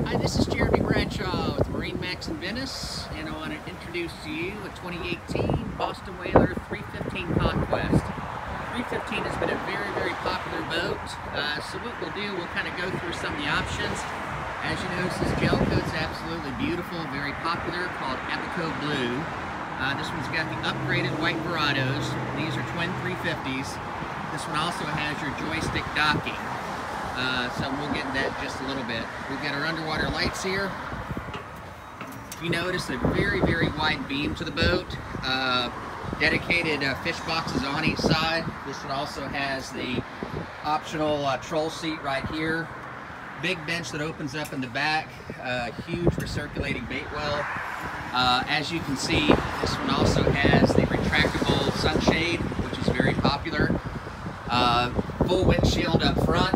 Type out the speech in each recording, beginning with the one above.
Hi, this is Jeremy Bradshaw with MarineMax in Venice, and I want to introduce to you a 2018 Boston Whaler 315 Conquest. 315 has been a very, very popular boat, so what we'll do, we'll kind of go through some of the options. As you notice, this gel coat's absolutely beautiful, very popular, called Apico Blue. This one's got the upgraded Wang Parados. These are twin 350s. This one also has your joystick docking. So we'll get into that in just a little bit. We've got our underwater lights here. You notice a very, very wide beam to the boat. Dedicated fish boxes on each side. This one also has the optional troll seat right here. Big bench that opens up in the back. Huge recirculating bait well. As you can see, this one also has the retractable sunshade, which is very popular. Full windshield up front,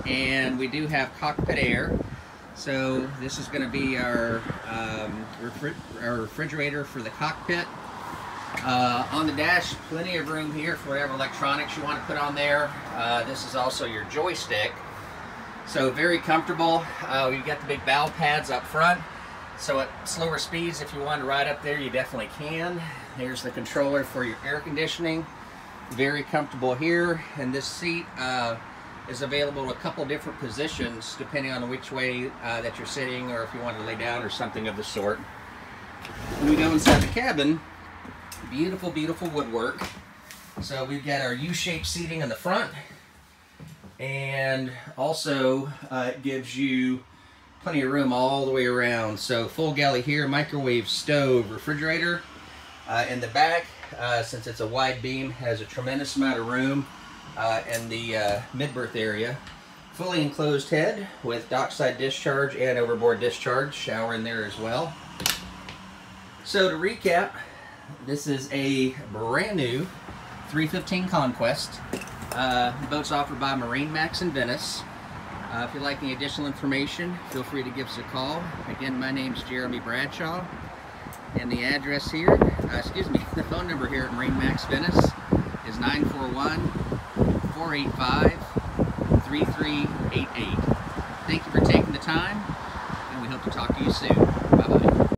and we do have Cockpit Air. So this is going to be our refrigerator for the cockpit. On the dash, plenty of room here for whatever electronics you want to put on there. This is also your joystick. So very comfortable. We've got the big bow pads up front. So at slower speeds, if you want to ride up there, you definitely can. Here's the controller for your air conditioning. Very comfortable here, and this seat is available in a couple different positions depending on which way that you're sitting, or if you want to lay down or something of the sort. When we go inside the cabin, beautiful, beautiful woodwork. So we've got our U-shaped seating in the front, and also it gives you plenty of room all the way around. So full galley here, microwave, stove, refrigerator. In the back, since it's a wide beam, has a tremendous amount of room in the mid-berth area. Fully enclosed head with dockside discharge and overboard discharge. Shower in there as well. So to recap, this is a brand new 315 Conquest. The boat's offered by MarineMax in Venice. If you'd like any additional information, feel free to give us a call. Again, my name's Jeremy Bradshaw. And the address here, the phone number here at MarineMax Venice is 941-485-3388. Thank you for taking the time, and we hope to talk to you soon.